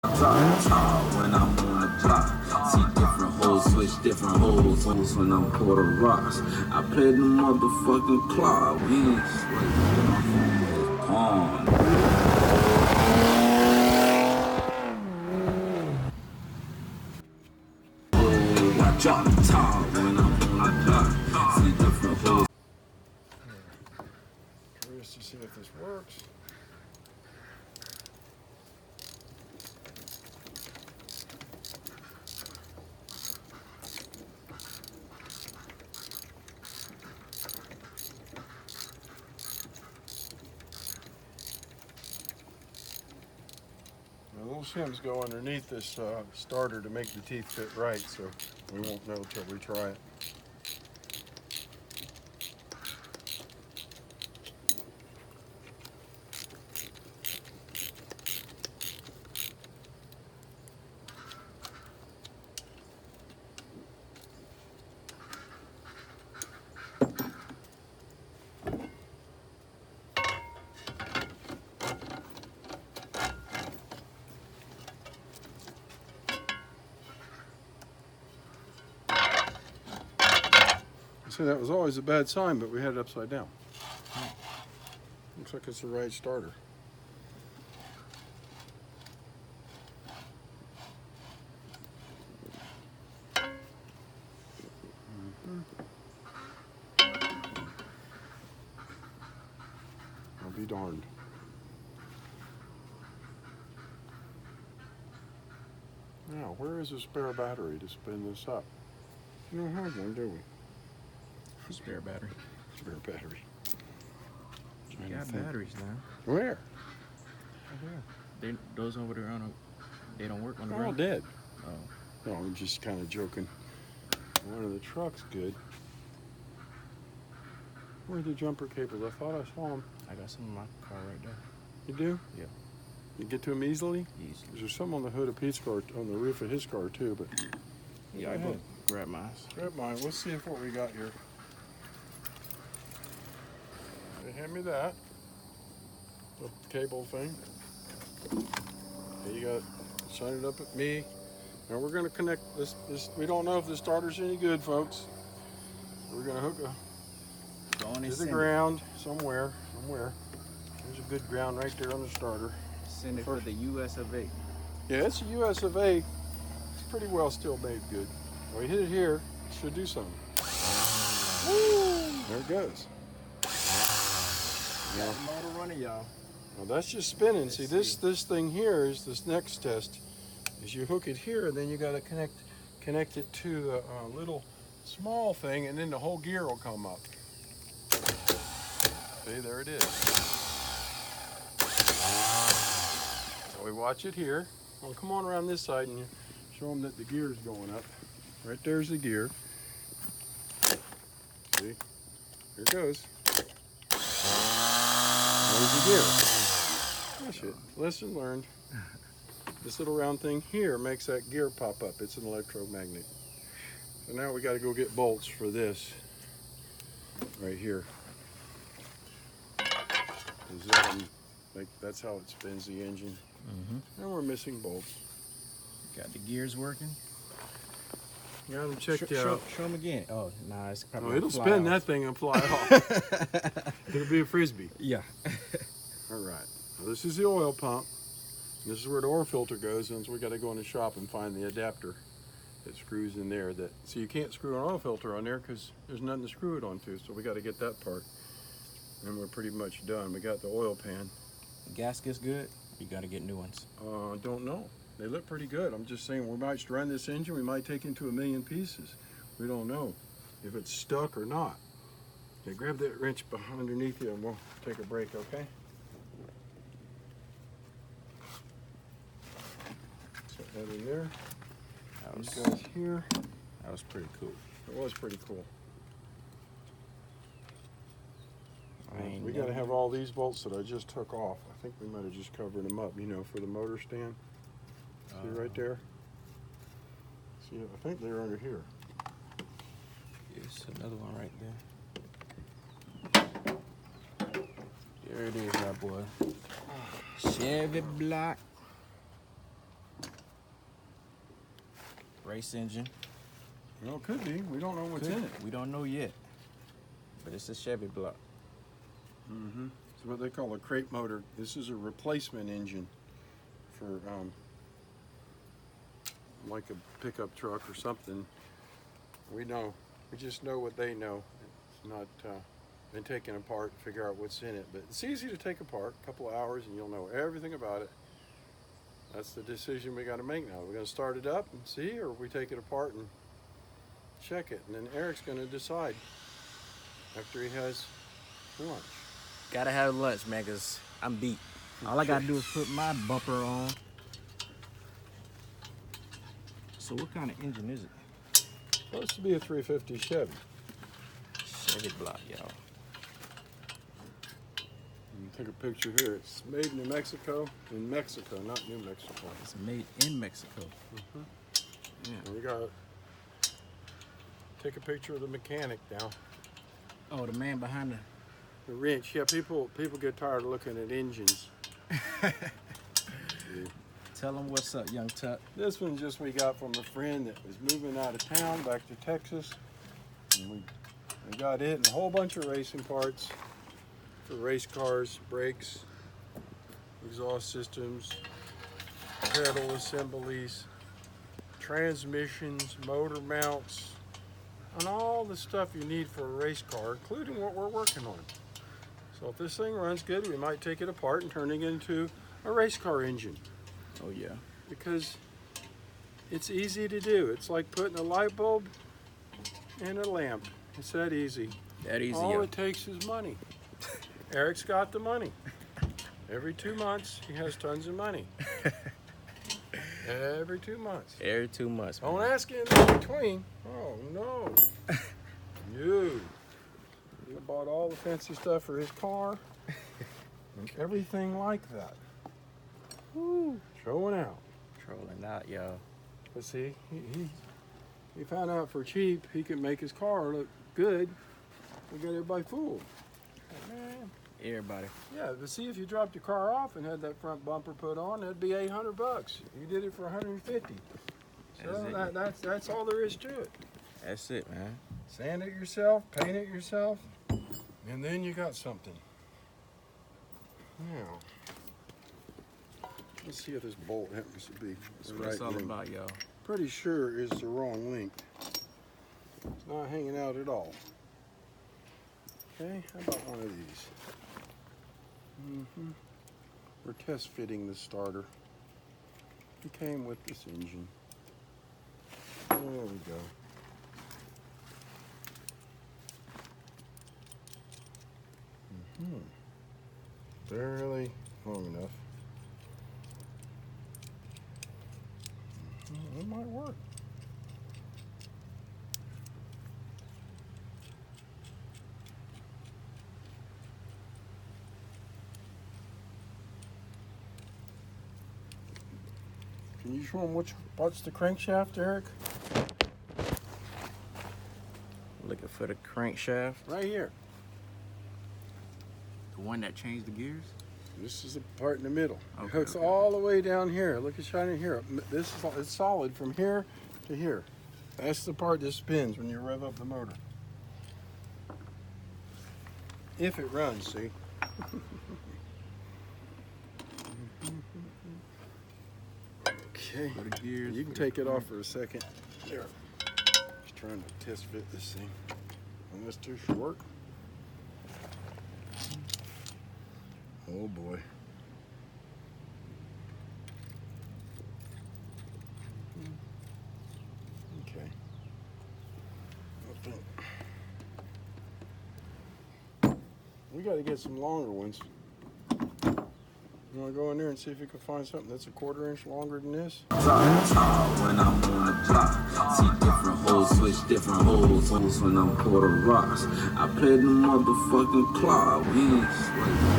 Top when I'm on the block. See different hoes, switch different hoes when I'm quarter rocks. I played the motherfucking clock. We ain't sweating my phone is pawn. I drop the top when I'm on the block. See different hoes. Curious to see if this works. Now, little shims go underneath this starter to make the teeth fit right, so we won't know till we try it. See, that was always a bad sign, but we had it upside down. Looks like it's the right starter. I'll be darned. Now, where is the spare battery to spin this up? We don't have one, do we? Spare battery. Spare battery. You got batteries now. Where? Those over there they don't work on the They're all ground. dead. Oh. No, I'm just kind of joking. One of the trucks good. Where are the jumper cables? I thought I saw them. I got some in my car right there. You do? Yeah. You get to them easily? Easily. There's some on the hood of Pete's car, on the roof of his car too, but Yeah, I go grab mine. grab mine. Let's see what we got here. Hey, hand me that. The cable thing. Okay, you got it. Sign it up at me. Now we're gonna connect this. We don't know if the starter's any good, folks. We're gonna hook to the ground somewhere. There's a good ground right there on the starter. Send it for the US of A. Yeah, it's a US of A. It's pretty well still made good. Well, we hit it here. It should do something. Woo! There it goes. Got the motor running, y'all. Well, that's just spinning. See, this thing here is this next test. Is you hook it here, and then you got to connect it to a little small thing, and then the whole gear will come up. See, there it is. So we watch it here. Well, come on around this side and you show them that the gear is going up. Right there's the gear. See, here it goes. There's the gear. That's it. Lesson learned. This little round thing here makes that gear pop up. It's an electromagnet. So now we got to go get bolts for this right here. That's how it spins the engine. And we're missing bolts. Got the gears working. Got them checked out. Show them again. Oh, nah, it's probably Oh, it'll spin that thing and fly off. It'll be a frisbee. Yeah. All right. Now this is the oil pump. This is where the oil filter goes, and so we got to go in the shop and find the adapter that screws in there. So you can't screw an oil filter on there because there's nothing to screw it onto. So we got to get that part, and we're pretty much done. We got the oil pan. The gasket's good. You got to get new ones. Don't know. They look pretty good. I'm just saying we might run this engine. We might take into 1,000,000 pieces. We don't know if it's stuck or not. Okay, grab that wrench underneath you, and we'll take a break. Okay. Set that in there. These guys here. That was pretty cool. It was pretty cool. We got to have all these bolts that I just took off. I think we might have just covered them up, you know, for the motor stand. See right there? See, I think they're under here. There's another one right there. There it is, my boy. Chevy Block Race engine. Well, it could be. We don't know what's in it. We don't know yet. But it's a Chevy block. Mm-hmm. It's what they call a crate motor. This is a replacement engine for like a pickup truck or something. We know. We just know what they know. It's not been taken apart to figure out what's in it. But it's easy to take apart. A couple of hours and you'll know everything about it. That's the decision we got to make now. We're going to start it up and see, or we take it apart and check it. And then Eric's going to decide after he has lunch. Gotta have lunch, man, because I'm beat. All I gotta do is put my bumper on. So what kind of engine is it? Supposed to be a 350 Chevy. Chevy block, y'all. Take a picture here. It's made in New Mexico. In Mexico, not New Mexico. It's made in Mexico. Yeah. And we got. Take a picture of the mechanic now. Oh, the man behind The wrench. Yeah, people get tired of looking at engines. Tell him what's up, young Tuck. This one just we got from a friend that was moving out of town back to Texas. And we got it and a whole bunch of racing parts for race cars, brakes, exhaust systems, pedal assemblies, transmissions, motor mounts, and all the stuff you need for a race car, including what we're working on. So if this thing runs good, we might take it apart and turn it into a race car engine. Oh, yeah. Because it's easy to do. It's like putting a light bulb in a lamp. It's that easy. That easy, All yo. it takes is money. Eric's got the money. Every 2 months, he has tons of money. Every 2 months. Every 2 months, man. Don't ask him in between. Oh, no. No. He bought all the fancy stuff for his car. Everything like that. Woo. Showing out. Trolling out, y'all. But see, he found out for cheap he could make his car look good. We got everybody fooled. Man. Everybody. Yeah, but see, if you dropped your car off and had that front bumper put on, it'd be $800. You did it for $150. So that's all there is to it. That's it, man. Sand it yourself, paint it yourself, and then you got something. Now, let's see if this bolt happens to be That's the what it's right all length. about, y'all. Pretty sure it's the wrong length. It's not hanging out at all. Okay, how about one of these? We're test fitting the starter. It came with this engine. There we go. Barely long enough. It might work. Can you show them which part's the crankshaft, Eric? Looking for the crankshaft. Right here. The one that changed the gears? This is the part in the middle. It Okay, hooks okay. all the way down here. Look at shining here. This is it's solid from here to here. That's the part that spins when you rev up the motor. If it runs, see? Okay. For the gears. You can take it off for a second. There. Just trying to test fit this thing. And this too should work. Oh boy. Okay. We got to get some longer ones. You want to go in there and see if you can find something that's a 1/4 inch longer than this? Talk when I'm on the clock. See different holes, switch different holes when I'm Puerto Rocks. I played the motherfucking clock. We ain't sweating.